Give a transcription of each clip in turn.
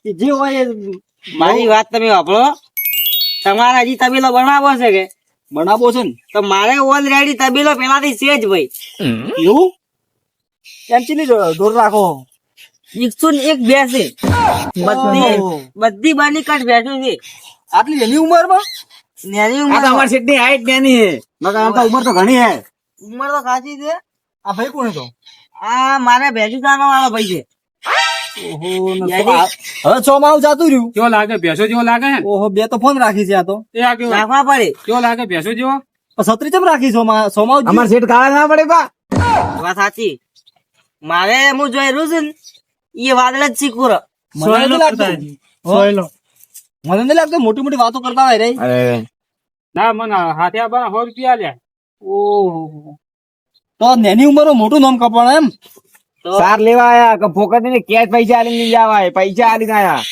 જે હોય એ મારી વાત તમે વાપરો. તમારે હજી તબેલો બનાવો છે કે બનાવો છે ને તો મારે ઓલરેડી તબેલો પેલાથી છે જ ભાઈ. એવું એમ ચીલી દોર રાખો 101 ભેંસ છે. બધી ઓહો. બધી બાની કાઢ ભેંસો છે. આટલી એની ઉંમર માં નાની આ તો ઉંમર અમારી સીટ ની હાઈટ નાની હે નકર આમ તો ઉંમર તો ઘણી હે ઉંમર તો ખાસી છે. આ ભાઈ કોણ હતો આ મારે ભેંસુ દાનો વાળો ભાઈ છે. ઓહો યાદી. હવે 6 માં જાતું રહ્યું કેવો લાગે ભેંસો જેવો લાગે હે ને? ઓહો બે તો ફોન રાખી છે આ તો એ આ કેવો નાખવા પડે. કેવો લાગે ભેંસો જેવો? છત્રી ચમ રાખી 6 માં અમાર સીટ કાળા ના પડે બા વાત સાચી. મારે હું જોયેલું છે ને એ વાદળ જ શીખવું ર. મને નથી લાગતું સોયલો. મને નથી લાગતું મોટી મોટી વાતો કરતા હોય રે ના મને હાથે આપવાના 100 રૂપિયા આલ્યા. ઓહો તો નાની ઉંમર મોટું નામ કપાણા એમ તો સાર લેવા આયા કે ફોકટ ને કેશ પૈસા આલી નહીં જવાય પૈસા આલી આયા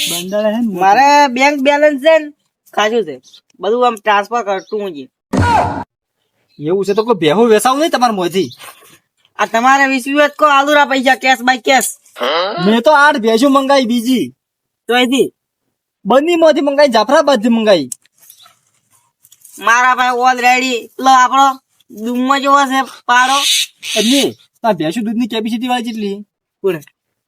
બંડળ હે ને મારે બેંક બેલેન્સ છે ને ખાસું છે. બધું આમ ટ્રાન્સફર કરતું હું છું. એવું છે તો કોઈ બેહો વેસાવું નહીં તમારા મોંથી આ તમારે 20 કહો આલુરા પૈસા કેશ બાય કેશ. મેં તો 8 ભેંસો મંગાઈ બીજી તો એથી બંની માંથી મંગાઈ જાફરાબાદ થી મંગાઈ મારા ભાઈ ઓલરેડી લો આપણો દુમ્મો જેવો છે પાડો. એટલે આ ભેંસો દૂધની કેપેસિટી વાળી કેટલી કોણ?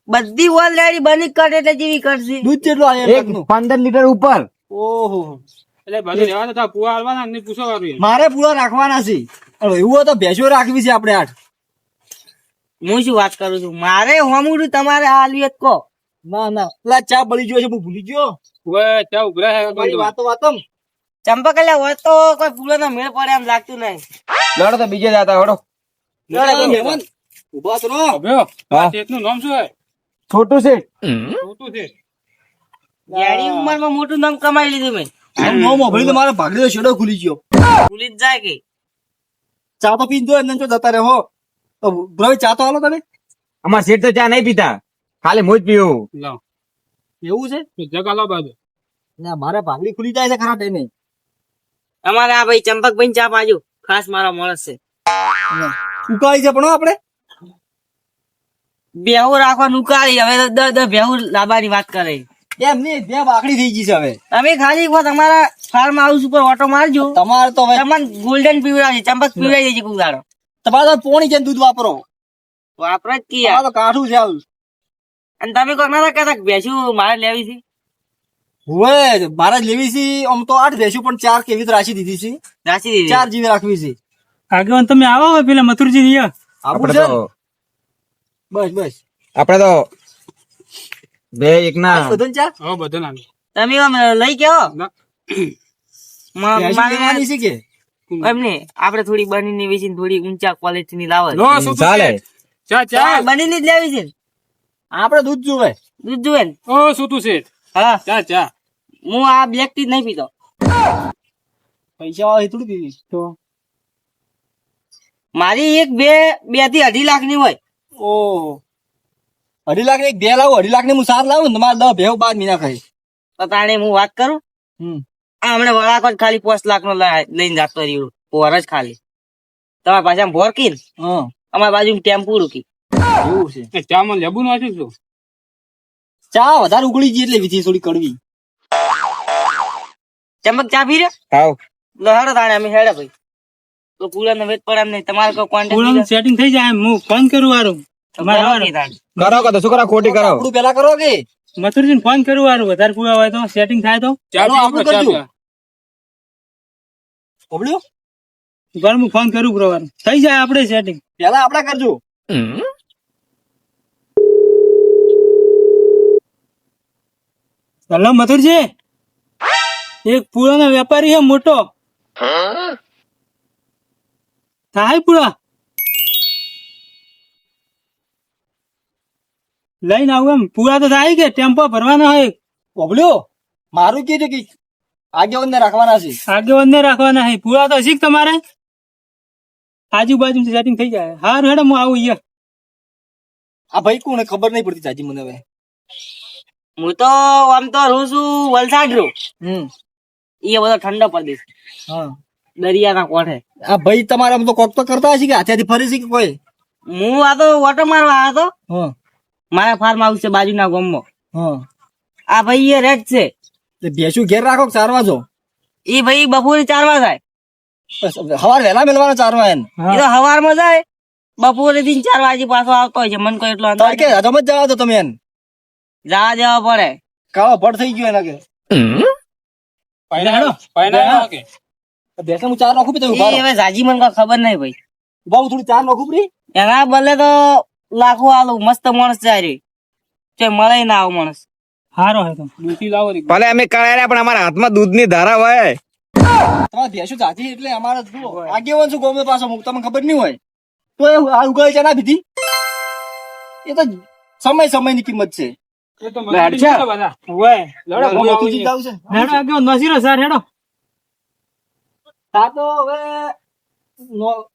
બધી ઓલરેડી બની કટ એટલે જેવી કરશે. દૂધ કેટલું આવે એક 15 લીટર ઉપર ઓહો એટલે બધું લેવા તો પુવા આલવાના ને પૂછો વાળું એમ. મારે પૂરા રાખવાના છે હવે એવું હોય તો ભેંસો રાખવી છે આપણે 8 હું શું વાત કરું છું. મારે હોમુડું તમારે આલિયત કહો. ના ના પેલા ચા બળી ગયો છે હું ભૂલી ગયો હવે ત્યાં ઉભરા હે મારી વાતો વાતમ ચંપકલિયા હોય તો કોઈ ફૂલોનો મેળ પડે એમ લાગતું નહીં. લડો તો બીજે જતા હડો મહેમાન ઉભા તો રહો. અભ્યો હા. આ શેઠનું નામ શું હે? છોટું છે છોટું છે. યારી ઉંમરમાં મોટું નામ કમાઈ લીધું મેં. આમ નો મોભળી તો મારા ભાગડી શેડો ખુલી ગયો ભૂલી જ જાય કે ચા તો પીને જો એમને જો જતા રહે હો તો બ્રોય ચા તો હાલો તમે અમાર શેઠ તો ચા નહીં પીતા ખાલી મોજ પીવું લાવ. એવું છે તો જગા લાવ બાજુ. ના મારે ભાગડી ખુલી જાય છે ખરા ટાઈમે અમારે આ ભાઈ ચંપકભાઈ ચા બાજુ ખાસ મારો માણસ છે. ઉકાળી છે પણ હો આપણે બેહુ રાખવા નુકાળી હવે તો બેહુ લાવવાની વાત કરે. એમ નહીં બે બાકડી થઈ ગઈ છે હવે તમે ખાલી એક વાર તમારા ફાર્મ હાઉસ ઉપર ઓટો મારજો. તમારે તો હવે તમને ગોલ્ડન પીવડાવશે ચંપક પીવડાવી દેજે કોક દાડો. તમારે તો પોણી છે ને દૂધ વાપરો વાપરે જ કી આ યાર. તો કાઠું છે આવું અને તમે કોઈ નતા કહેતા કે ભેંસું મારે લેવી છે. હોય મારે જ લેવી છે આમ તો 8 ભેંસું પણ 4 કેવી તો રાશી દીધી છે રાશી દીધી. 4 જેવી રાખવી છે આગેવાન તમે આવો હવે પેલા મથુરજી રહ્યા. આવું આપણે છે તો ને? બસ બસ આપણે તો બે એક ના બધું ચા હવે બધું નામ. તમે આમ લઈ કેવો ના. ભેંસું લેવાની છે કે એમને આપડે થોડી બનીને વેચીને થોડી ઊંચા ક્વોલિટી ની લાવે. લો શું ચાલે ચા ચા. બનીને જ લેવી છે ને. આપણે દૂધ જોવે દૂધ જોવે ને. ઓ શું છે? હા ચા ચા. હું આ બ્લેક ટી જ નહીં પીતો. પૈસા વાળા થોડું પીવી તો મારી એક બે થી 2.5 લાખ ની હોય. ઓહો 2.5 લાખ ની એક બે લાવું 2.5 લાખ ની હું 7 લાવું ને તમારે 10 ભેવ 12 મહિના ખાઈ તો તાણે હું વાત કરું આ હમણાં વળાકો જ ખાલી 5 લાખ નો લઈને જતો રહ્યો પોર જ ખાલી. તમારા પાછા ભોર કી ને હા અમારી બાજુ ટેમ્પુ રૂકી. એવું છે એ ચા માં લેબુ નાખ્યું છું. ચા વધારે ઉકળી ગઈ એટલે વિધિ થોડી કડવી ચમક ચા પી રહ્યો આવ લો હેડો તાણે અમે હેડે ભાઈ. તો પૂરા વેત પડે એમ નહીં તમારે કોઈ કોન્ટેક્ટ સેટિંગ થઈ જાય એમ હું ફોન કરું વારું. તમારે કરો કે તો શું કરો ખોટી કરો આપણું પેલા કરો કે મથુરજી ફોન કરું વારું વધારે પૂરા હોય તો સેટિંગ થાય તો ચાલો આપણું કરજો ઓબળ્યો ઘર હું ફોન કરું બ્રો વારું થઈ જાય આપણે સેટિંગ. પેલા આપણે કરજો હેલો મથુરજી એક પુરાનો વેપારી છે મોટો થાય પૂરા લઈને આવું એમ પૂરા તો થાય કે ટેમ્પો ભરવાનો હોય. ઓબળ્યો મારું કીધું કે આગેવાન ને રાખવાના છે આગેવાન ને રાખવાના હોય પૂરા તો શીખ તમારે આજુબાજુ સેટિંગ થઈ જાય. હારું હેડો હું આવું અહીંયા. આ ભાઈ કોને ખબર નહીં પડતી ચાજી મને હવે હું તો આમ તો રહું છું વલસાડ રહું. એ બધો ઠંડો પ્રદેશ હા દરિયાના કોઠે. આ ભાઈ તમારે આમ તો કોક તો કરતા હશે કે હાથેથી ફરી છે કે કોઈ હું આ તો ઓટો મારવા આવ્યો હતો. હા મારા ફાર્મ હાઉસ છે બાજુના ગામમાં. હા આ ભાઈ એ રેડ છે. તે ભેંસું ઘેર રાખો કે ચારવા જો એ ભાઈ બપોરે 4 વાગે જાય. સવાર વહેલા મેળવાના ચારવા એને એ તો સવારમાં જાય, બપોરે થી 4 વાગે પાછો આવતો હોય છે. મને કોઈ એટલો અંદાજ તડકે હજમ જ જવા દો તમે એને જવા દેવા પડે. કાળો ભડ થઈ ગયો એના કે ભેંસા હું ચાર નાખું તમે ઉભા એ હવે જાજી મને કોઈ ખબર નહીં ભાઈ. ઉભા હું થોડી ચાર નાખું પ્રી એના બદલે તો લાખો આલું. મસ્ત માણસ જાય રે, તે મળે ના આવો માણસ. હારો હે તો ભલે અમે કરાયેલા પણ અમારા હાથમાં દૂધની ધારા હોય. તમારે ભેંસું જાતી એટલે અમારે જુઓ આગેવાન શું ગમે પાછો મુક તમને ખબર નહીં હોય તો એ આ ઉગાડી ચા ના પીધી એ તો સમયની કિંમત છે ઓળખી જાવ છે હેડો આગળ નસીરો સર હેડો. આ તો હવે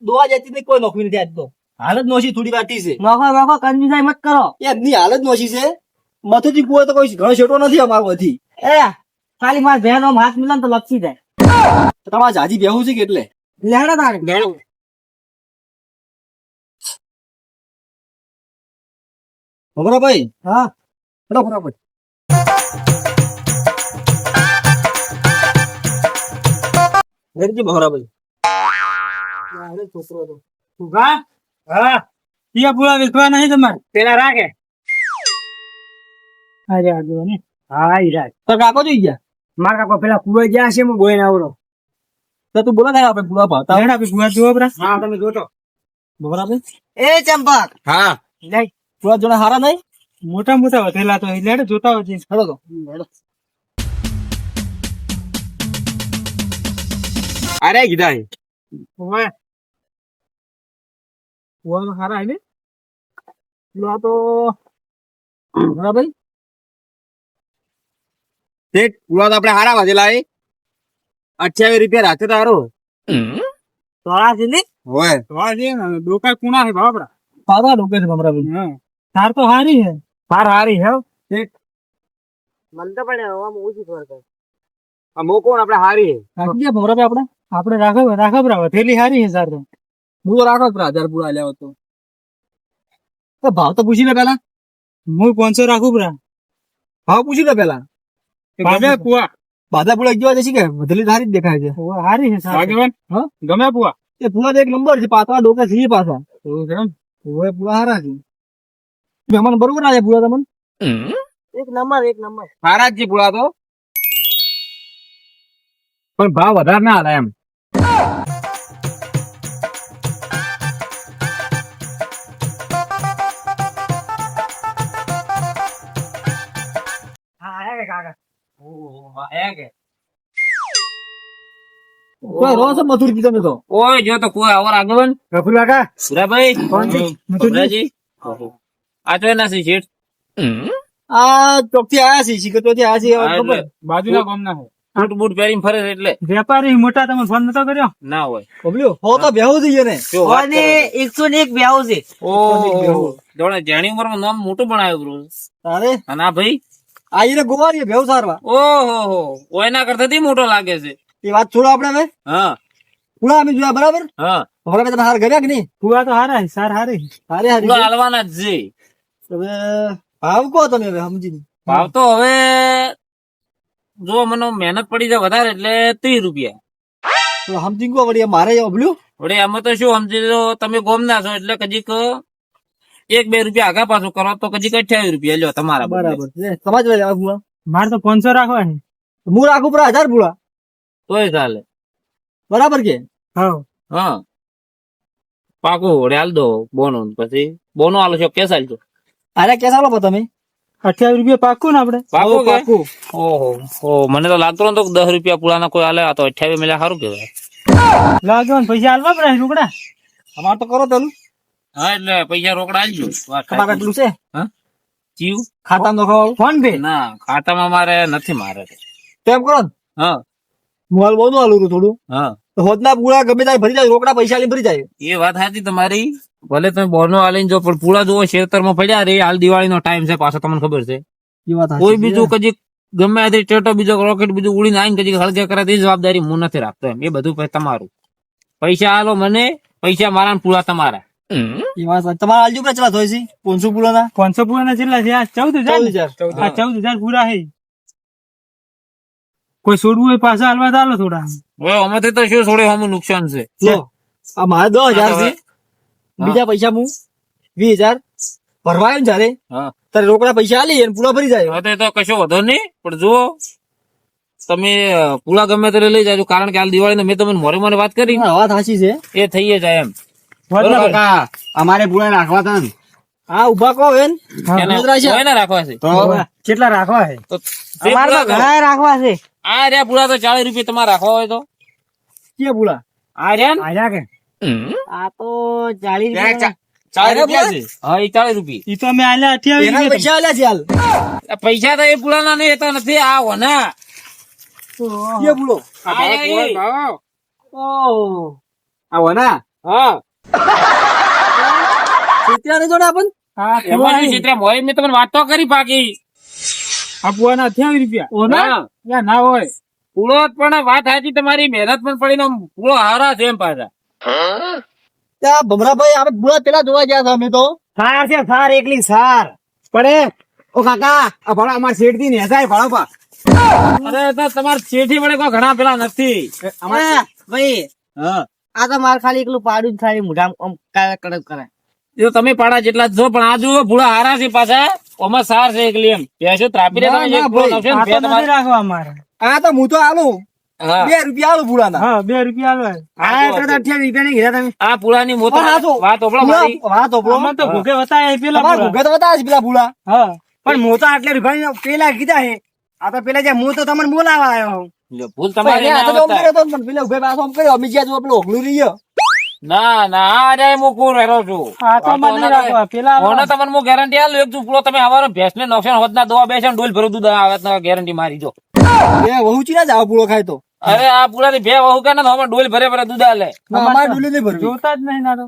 દોવા જતી નહીં, કોઈ નોકરી નથી આજ તો હાલત નોશી થોડી વાટી છે નોખો નોખો કંજુસાઈ મત કરો. એમની હાલત નોશી છે મથુથી કુવો તો કોઈ ઘણો છેટો નથી અમારથી એ ખાલી મારા બહેનો હાથ મિલાન તો લપસી જાય. તમારે જાજી બેહું છે કે એટલે લેડો તારે ખબર ભાઈ હા હેડો ફટાફટ રેડજી બહોરાભાઈ છોકરો હતો ઉભા. હા ઈયા પૂરા વેચવા નહીં તમારે. પેલા રાખે. અરે આગળ ને હા ઈ રાખ. તો કાકો જોઈ ગયા મારા કાકો પેલા કુવા ગયા છે હું બોઈને આવડો. તો તું બોલા થાય આપણે પૂરા ભાવતા હેડ આપી ગુવા જુઓ બરા. હા તમે જોતો. બહોરાભાઈ એ ચંપક હા લઈ પૂરા જોડા હારા નહીં મોટા મોટા વધેલા તો લેડ જોતા હોય છે. હેડો તો હેડો અરે કીધા છે. ઓય ઓય હારા હે ને. આ તો બરાબર તે કુવા તો આપણે હારા વધેલા છે. 28 રૂપિયા રાખે તારો તોળા છે ને હોય. વાહ છે ને ડોકા કુણા હે બાપરા. પાવા લોકો છે બરાબર હા તાર તો હારી હે. હાર હારી હે. મને તો પણ આમાં ઓછી ખબર પડે. આ મો કોણ આપણે હારી હે. રાખી ગયા બરાબર આપણે આપણે રાખો બરા વધેલી હારી હે સાર તો. હું તો રાખો 1000 પૂરા લેવો તો ભાવ તો પૂછી લે પેલા હું 500 રાખું બરા. ભાવ પૂછી લે પેલા ગમે પુઆ. બાધા પૂરા જોવા જશે કે વધેલી સારી જ દેખાય છે ઓય હારી હે સાર. આગેવાન હા ગમે પુઆ. એ પૂરા તો એક નંબર છે પાતળા ડોકા છે પાછા એવું છે એમ. ઓય પૂરા હારા છે મહેમાન બરોબર આવ્યા પૂરા તમને એક નંબર હારા જ છે પુળા તો પણ ભાવ વધારે ના હાલે એમ. હા આયા કે કાકા કોઈ રો છે મથુર કી તમે તો ઓય જો તો કોઈ આવર આગળ રફુલ કાકા સુરાભાઈ મથુરજી. આ તો એના છે શેઠ. આ ચોકથી આયા છે શીખર ચોથી આયા છે ખબર બાજુના ગામના હે. બૂટ બૂટ પહેરીને ફરે છે એટલે વેપારી મોટા તમે ફોન નતો કર્યો. ના હોય. બબલ્યો હો તો બેહુ જઈએ ને જો વાત અને 101 બ્યાવ છે. ઓહો જોડે જેણી ઉંમરમાં નામ મોટું બનાવ્યું બ્રો. તારે અને આ ભાઈ આ ઈને ગોવારી બેહુ સારવા ઓહો ઓયના કરતા મોટો લાગે છે. એ વાત છોડો આપણે હવે હા પૂરા અમે જોયા બરાબર હા બરાબર તમે હાર કર્યા કે નહીં પુઆ તો હારા હે સાર હારી. હારે હારી પૂરા હાલવાના જ છે. હવે ભાવ કહો તમે હવે સમજી ભાવ તો હવે જો મને મહેનત પડી જાય વધારે એટલે 30 રૂપિયા. તો સમજી ગયો વળી મારે બબલ્યું વડે આમાં તો શું સમજી લો તમે ગોમ ના છો એટલે કજીક 1-2 રૂપિયા આગા પાછું કરો તો કજીક 28 રૂપિયા લ્યો તમારા બદલે. બરાબર છે સમાજ લેવા પૂરા મારે તો 500 રાખવા હે. હું રાખું પૂરા 1000 પૂરા તોય ચાલે. બરાબર કે હા હા પાકું વડે હાલ દો બોનો પછી બોનો હાલો છો કેસ હાલજો. અરે કેસ આલો તમે 28 રૂપિયા પાકું ને આપડે. પાકું કે પાકું ઓહો મને તો લાગતો નતો 10 રૂપિયા પુરાના કોઈ હાલે. આ તો 28 મળ્યા સારું કેવાય. લાગો ને પૈસા આલવા પડે રોકડા. અમાર તો કરો પેલું હા એટલે પૈસા રોકડા આલજો. વાત તમારે સાચી. કેટલું છે હા જીવ ખાતા નો ખાવ ફોન પે. ના ખાતામાં મારે નથી મારે. તેમ કરો ને હા મોબાઈલ બહુ આલું થોડું હા તો હોદના પૂરા ગમે ત્યાં ભરી જાય રોકડા પૈસા લઈને ભરી જાય એ વાત સાચી તમારી. ભલે તમે બોનો આલીને જો પણ પૂરા જુઓ શેતરમાં પડ્યા રે. હાલ દિવાળીનો ટાઈમ છે પાછો તમને ખબર છે. એ વાત કોઈ બીજું કજી ગમે તે ટેટો બીજો રોકેટ બીજું ઉડીને આવીને કજી હળગે કરે તે જવાબદારી હું નથી રાખતો એમ. એ બધું પછી તમારું. પૈસા આલો મને પૈસા મારા ને પૂરા તમારા. એ વાત સાચી. તમારા આલજુ પર ચલા થોય છે 500 પુલાના 500 પૂરાના કેટલા છે? આ 14,000. 14,000. આ 14,000 પૂરા છે. કોઈ છોડવું હોય પાછા હાલવા તો હાલો થોડા. હવે આમાંથી તો શું થોડે આમાં નુકસાન છે. લો આ મારે 10,000 છે. બીજા પૈસા હું 20,000 ભરવા આવ્યો ને જયારે હા તારે રોકડા પૈસા આલી અને પૂરા ભરી જાય. હવે તો કશો વધો નહીં, પણ જો તમે પૂળા ગમે ત્યારે લઈ જાજો, કારણ કે હાલ દિવાળી મેં તમને મોરે વાત કરી હા, વાત સાચી છે. એ થઈ જાય એમ. બરાબર. અમારે પૂરા રાખવા તા હા ઉભા કહો બેન એને કોઈ ના રાખવા છે કેટલા રાખવા છે? તો તે અમારે તો પૂળા કરો. ઘણા રાખવા છે. આ રહ્યા પૂળા તો 40 રૂપિયા તમારે રાખવા હોય તો કે પૂરા આ રહ્યા ને આયા કે આ તો 40 રૂપિયા. 40 રૂપિયા છે. હા એ 40 રૂપિયા. ઈ તો અમે આલ્યા 28 એના રૂપિયા. પૈસા આલ્યા છે હાલ આ પૈસા તો એ પૂળાના નહીં, એ તો નથી આ હોના. કે પૂરો આ રહ્યા એ. ઓહ આવો ના હા ત્યાં જો ને આપણ હા, એમાં પૂરા શું છે. છે? મોરે મેં તમને વાત તો કરી પાકી. આ પૂરાના 28 રૂપિયા. હા. યા ના હોય. પૂળો પણ વાત સાચી તમારી, મહેનત પણ પડી ને પૂળો હારા છે એમ પાછા. ત્યાં ભમરાભાઈ આપણે પૂરા પેલા જોવા ગયા હતા અમે તો સાર છે, સાર એકલી સાર. પડે. ઓ કાકા, આ ભાડા અમાર શેઠથી ને હજાય ભાડો પા. અરે તો તમારે શેઠી વડે કોઈ ઘણા પેલા નથી. હા, ભાઈ હા આ તો મારે ખાલી એકલું પાડું જ ખાલી મોઢામાં આમ કડક કરે. એ તો તમે પાડા જેટલા જ છો, પણ આ જુઓ પૂળા હારા છે પાછા. ઓમાં સાર છે એકલી એમ. ભેંસો ત્રાપી દે તમે, ના, એક ના, પૂળો ભાઈ, નાખશો ને, આ તો બે તમારે. નથી રાખવા અમારે. આ તો હું તો આલું હા 2 રૂપિયા આલું પૂરાના હા, 2 રૂપિયા આલવા. આ એટલે તો 28 રૂપિયા નહીં કીધા તમે. આ પૂળાની મોતો પણ આ તો વાત ઓપડો મારી. હા તો બોલો અમે તો ભૂખે વતાયા પેલા તમારે પૂરા. ભૂખે તો બતાવે છે પેલા પૂરા હા, પણ મોટા આટલે રૂપિયા પેલા કીધા હે. આ તો પેલા જે હું તો તમને બોલાવા આવ્યો હું. લ્યો, ભૂલ પણ તમારી એને ના હાથે તો આમ આવતા. કર્યો તો પણ પેલા ઉભે પાછો આમ કર્યો અમે જ્યાં જો પેલો ઓગલું રહી ગયો ના ના આ રે હું કોણ રહેલો છું. આ તો મને નહીં રાખવા. પેલા ઓને તમને હું ગેરંટી આલું, એક તું પૂળો તમે હવારે ભેંસને નુકસાન હોત ના દવા બેસે ને ડોલ ભરું દૂધ આવે ગેરંટી મારી જો. એ વહુ ચી ના જાવ પૂરો ખાય તો અરે આ પૂળાની બે વહુ કે ને તો ડોલ ભરે ભરે દૂધ આલે. ના, અમારે ડુલી નહીં ભરવી જોતા જ નહીં ના તો.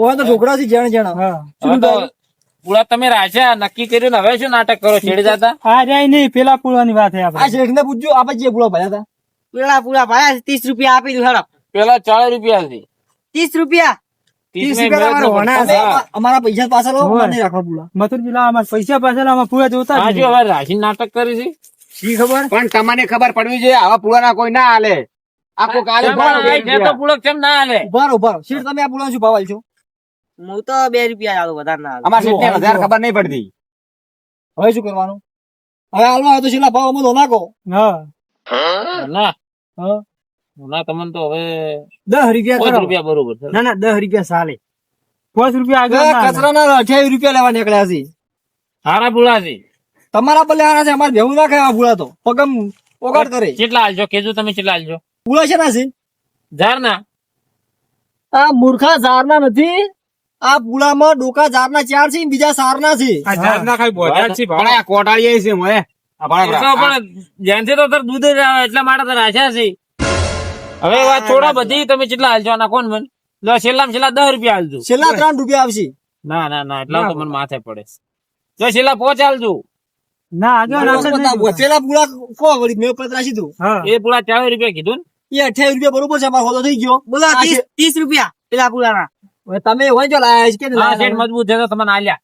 ઓય તો ઢોકળા થી જણ જણ હા. હવે તો પૂળા તમે રાખ્યા, નક્કી કર્યું ને હવે શું નાટક કરો, છેડી જતા. આ જાય નહીં, પેલા પૂળાની વાત હે આ આપણે. શેઠ ને પૂછજો આપણે જે પૂરો ભર્યા હતા પેલા પૂરા ભાયા 30 રૂપિયા આપી દઉં હેડો. પેલા 40 રૂપિયા હતી. 30 રૂપિયા 30 રૂપિયા તમારો હોના તમે હા. અમારા પૈસા પાછા લો હોય. અમારે નહીં રાખવા પૂરા મથુરજી લાવો, અમારે પૈસા પાછા લાવો, અમારે પૂરા જોતા જ હા નહીં. જો હવે રાશિ નાટક કરી છે. શી ખબર? પણ તમને ખબર પડવી જોઈએ આવા પુરાના કોઈ ના હાલે આખું કાલે તમારે આ છે તો પૂળો કેમ ના આલે? ઉભા રહો, ઉભા રહો. શેઠ તમે આ પૂરા શું ભાવ આલશો હું તો 2 રૂપિયા આલું, વધારે ના આલું. અમારા શેઠને વધારે ખબર નહીં પડતી હવે શું કરવાનું હવે હાલવા હોય તો છેલ્લા ભાવ અમે તો નાખો હા. ના હા ના તમને તો હવે 10 રૂપિયા 5 કરો. રૂપિયા બરોબર છે. ના ના 10 રૂપિયા ચાલે. 5 રૂપિયા આગળ ના હાલે. કચરા ના 28 રૂપિયા લેવા નીકળ્યા છે હારા પૂળા છે. તમારા પર લેવાના છે અમારે ભેવું ના ખાય આ પૂરા તો પગમ ઓગાડ કરે કેટલા આલજો કેજો તમે, કેટલા આલજો? પૂરા છે ના છે જાર ના આ મૂર્ખા ઝારના નથી આ પૂળામાં ડોકા ઝારના 4 છે ને બીજા સારના છે આ ઝાડ ના ખાય બોધાડ છે પણ આ કોટાળીએ છે મોએ આ એ તો ભાડા પણ જ્યાંથી તો તાર દૂધ જ આવે એટલા માટે તો રાખ્યા છે. હવે વાત છોડો બધી, તમે કેટલા હાલજો આના કોણ મન? લો છેલ્લામાં છેલ્લા 10 રૂપિયા હાલજો. છેલ્લા 3 રૂપિયા આવશે ના ના ના એટલા તો મને માથે પડે. જો છેલ્લા 5 હાલજો. ના આગળ આવશે જ નહીં. પેલા પૂળા કો વળી મેં પતરાશી દઉં હા. એ પૂળા 40 રૂપિયા કીધું ને. એ 28 રૂપિયા બરોબર છે અમારો હોદો થઈ ગયો બોલો આ 30 રૂપિયા પેલા પૂરાના. હવે તમે હોય જો લાયા છે કે હા શેઠ મજબૂત છે તો તમને આલ્યા.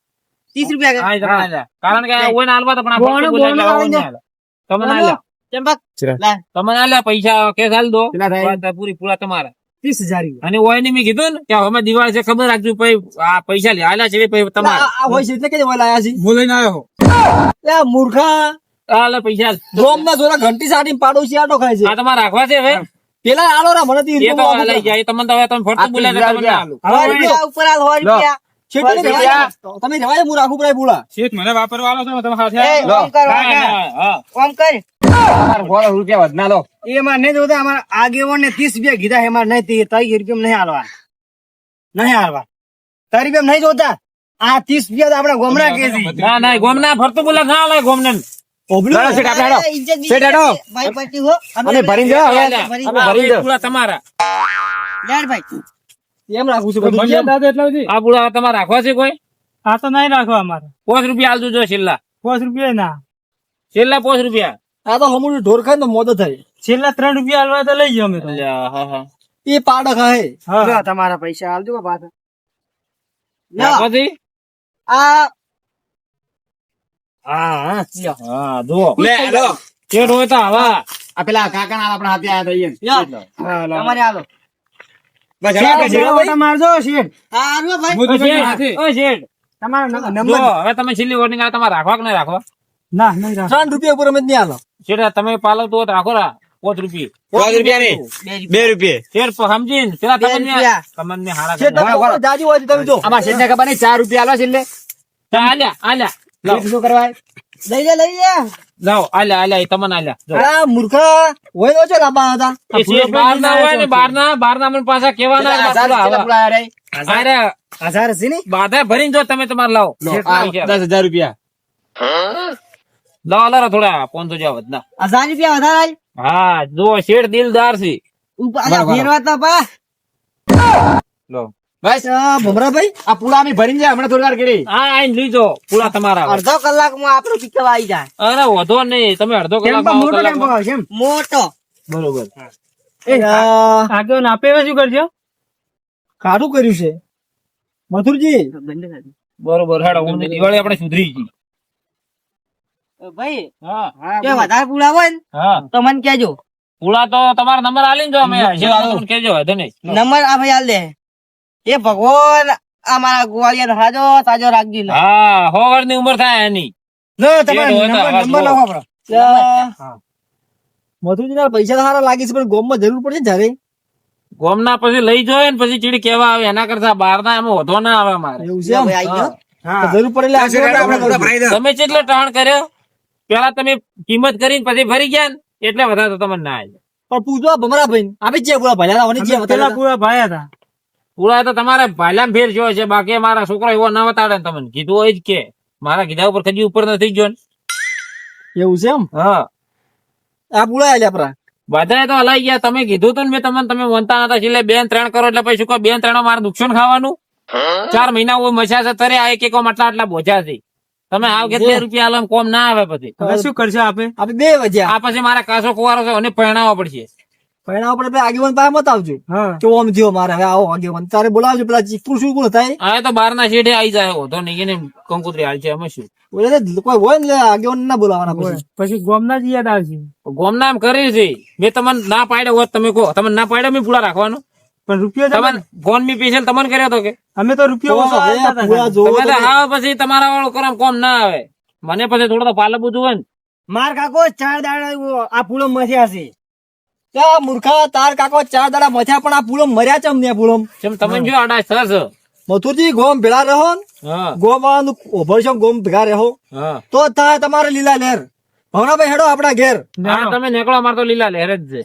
30 રૂપિયા કે? હા એ તમને આલ્યા. કારણ કે ઓય ના હાલવા તો પણ આ બોનો- ફરતું બોલે એટલે બોનો ઓય ના હાલે. તમને આલ્યા. ચંપક તમને આલ્યા પૈસા કેસ હાલ દો. કેટલા થાય? વાત પૂરી પૂરા તમારા. 30,000 રૂપિયા અને ઓય ને મેં કીધું ને કે હવે દિવાળી છે ખબર રાખજો પછી આ પૈસા લે આલ્યા છે પછી તમારા. આ હોય છે એટલે કે હોય લાયા છે હું લઈને આવ્યો. એ મૂર્ખા આલે પૈસા. ગોમ ના જોરા ઘંટી સાટી પાડોશી આટો ખાય છે આ તમારે રાખવા છે હવે? પેલા આલો રા મને 30 એ તો રૂપિયા લઈ જાય. તમને તો હવે તમે ફરતું બોલ્યા એટલે તમને ના આલું. હવે રૂપિયા ઉપર આલ 100 રૂપિયા. છેટલે તમે રેવાય હું રાખું પડે પૂળા શેઠ મને વાપરવા આલો છો તમે હાથે. એ ઓમ કર હા, હા, હા. ઓમ કર. અમારા 16 રૂપિયા વધના લો એમાં નહીં જોતા અમારા આગેવાન ને 30 રૂપિયા કીધા એમાં નહીં 30 રૂપિયા નહીં હાલવા. નહીં હાલવા 30 રૂપિયા નહીં જોતા. આ 30 રૂપિયા તો આપડા ગોમરા કે છે. ના ના ગોમ ના ફરતું બોલ્યા ના આલે ગોમ ને. ચાલો શેઠ આપણે હેડો. ઇજ્જત બીજ્જત શેઠ હેડો. ભાઈ પટ્ટી હો. અમે ભરીને જાઓ હવે આલ્યા. ભરી અમે આ ભરીને જાઓ. પૂળા તમારા. લેડ ભાઈ એમ રાખું છું બધું કેમ? આ પૂળા તમારે રાખવા છે કોઈ? આ તો નહીં રાખવા અમારે. 5 રૂપિયા આલજો જો છેલ્લા. 5 રૂપિયા ના. છેલ્લા 5 રૂપિયા. આ તો હમું ઢોર ખાય ને તો મોદો થાય છેલ્લા 3 રૂપિયા હાલવા તો લઈ જાઓ અમે તો. અલ્યા, હા, હા. એ પાડ ખાય હા. તમારા પૈસા આલજો પાછા. પછી આ હા લ્યો. હા જુઓ લે હેલો શેઠ હોય તો આવા આ પેલા કાકા ના આપણા હાથે આયા હતા ઈ. તમારે હાલો બસ હેલો આપણે શેઠ, ઝીરો ઓટા મારજો શેઠ. હા હાલો ભાઈ. ઓ શેઠ, ઓ શેઠ, તમારો જો નંબર હવે તમે છેલ્લી વોર્નિંગ આ તમારે રાખવા કે નહીં રાખવા ના નહીં રાખો. 3 રૂપિયા ઉપર અમે જ નહીં હાલો. શેઠ તમે પાલવતું હોય તો રાખો રા 5 રૂપિયા 5 રૂપિયા નહીં 2 રૂપિયા શેઠ સમજીને પેલા બે રૂપિયા. તમને હારા શેઠ, તમે બરાબર. જાજી હોય તો તમે જો. આમાં શેઠને ખબર નહીં 4 રૂપિયા આલો છેલ્લે આલ્યા લાવ શેઠ શું કરવા લઈ લે લાવ આલ્યા એ તમને આલ્યા જો. આ મૂર્ખા હોય નો છે લાંબા હતા. એ શેઠ બહારના હોય ને બહારના મને પાછા કેવાના કેટલા આવા. પુલા આયા રે અરે 1000 છે ને બાધા ભરીને જો તમે તમારે લાવો લો, આ 10,000 રૂપિયા લાવો થોડા 500 જેવા વધના 1000 રૂપિયા વધારે આલ. હા જો શેઠ દિલદાર છે ઉપર બરાબર. ફેરવા તો પા લો બસ આ ભમરાભાઈ આ પુલા અમે ભરીને જાય હમણાં થોડી વાર કરી આ આઈને લીજો પૂરા તમારા અડધો કલાકમાં આપણું પિકઅપ આવી જાય. અરે વધો નહીં તમે અડધો ટેમ્પો કલાક મોટો ટેમ્પો આવશે એમ. મોટો બરોબર આગળ આપે શું કરજો કાઢું કર્યું છે મથુરજી. બરોબર હેડો ઊંધી દિવાળી આપણે સુધરી ગઈ ભાઈ હા જો વધારે પૂરા હોય ને હા તો મને કહેજો. પૂરા તો તમારા નંબર આલીને જો અમે તમને કહેજો વધો નહીં નંબર આ ભાઈ હાલ દે. એ ભગવાન આ મારા ગોવાળિયા હાજો તાજો રાખજો લે. હા 100 વર્ષની ઉંમર થાય એની લો તમારો શેઠ હોય તો નંબર આવાજ લખો જુઓ. આપણો. મથુરજી ના પૈસા સારા લાગે છે પણ ગોમમાં જરૂર પડશે ને જયારે. ગોમના પછી લઈ જોઈએ ને પછી ચીડી કેવા આવે એના કરતા બહારના એમાં વધો ના આવે મારે એવું છે લો એમ? ભાઈ આઈ ગયો. હા તો જરૂર પડે એટલે આ શેઠ આપણે આપણે પુલા ભરાઈ દો તમે કેટલો ટાણ કર્યો પેલા તમે કિંમત કરીને પછી ફરી ગયા ને એટલે વધારે તો તમને ના આવે પણ પૂછો આ ભમરાભાઈ આપી જ છે પૂરા ભલ્યા હતા, ઓની જે પેલા વતાડ્યા પૂરા ભાઈ હતા. પૂરા તો તમારે ભાલ્યામાં ફેર જોયો છે બાકી મારા છોકરો એવો ના વતાડે ને તમને કીધું હોય જ કે મારા કીધા ઉપર કદી ઉપર નથી ગયો ને. હતા. એવું છે એમ? હા આ પૂરા આલ્યા આપણા. બધાએ તો હલાઈ ગયા તમે કીધું તું ને મેં તમે વંતા હતા છેલ્લે 2-3 કરો એટલે પછી શું કહો 2-3 મારે નુકસાન ખાવાનું 4 મહિના હોય મચ્યા છે તરે આ એક આટલા બોજા છે તમે આવ કે 2 રૂપિયા આલો એમ કોમ ના આવે પછી હવે શું કરશો આપે આપણે 2 વજ્યા. આ પછી મારા કાસો કુવારો છે અને પહેણાવવા પડશે પરિણામ આપણે પેલા આગેવાન પાસે મત આવજો હા કે ઓમ થયો મારે હવે આવો આગેવાન તારે બોલાવજો પેલા ચીકુ શું કોણ થાય આ તો બહારના શેઠે આવી જાય હોતો નહીં એને કંકુતરી હાલ છે અમે શું બોલે છે, કોઈ હોય ને એટલે આગેવાન ના બોલાવાના પછી. પછી ગોમના જ યાદ આવશે ગોમના એમ કરી છે મેં તમને ના પાડ્યો હોત તમે કહો તમને ના પાડ્યો મેં પૂરા રાખવાનો પણ રૂપિયો તમને ફોન મી પેશલ તમને કર્યો તો કે અમે તો રૂપિયો તો હવે આ પૂરા જોવો તમે તો તમે. આવો પછી તમારા વાળો કરો એમ કોમ ના આવે મને પછી થોડો તો પાલવું જોઈએ ને માર કાકો 4 દાડા આ પૂળો મથ્યા છે. ત્યાં મૂર્ખા તાર કાકો 4 દાડા મથ્યા પણ આ પૂળો મર્યા ચમ ને પૂળો. જેમ તમે જો આડા સરસ મથુરજી ગોમ ભેળા રહો ને હા ગોમ વાળાનું ઓભરશો ગોમ ભેગા રહો હા તો જ થાય તમારે લીલા લહેર. ભવનાભાઈ હેડો આપણા ઘેર. હા તમે નીકળો અમારે તો લીલા લહેર જ છે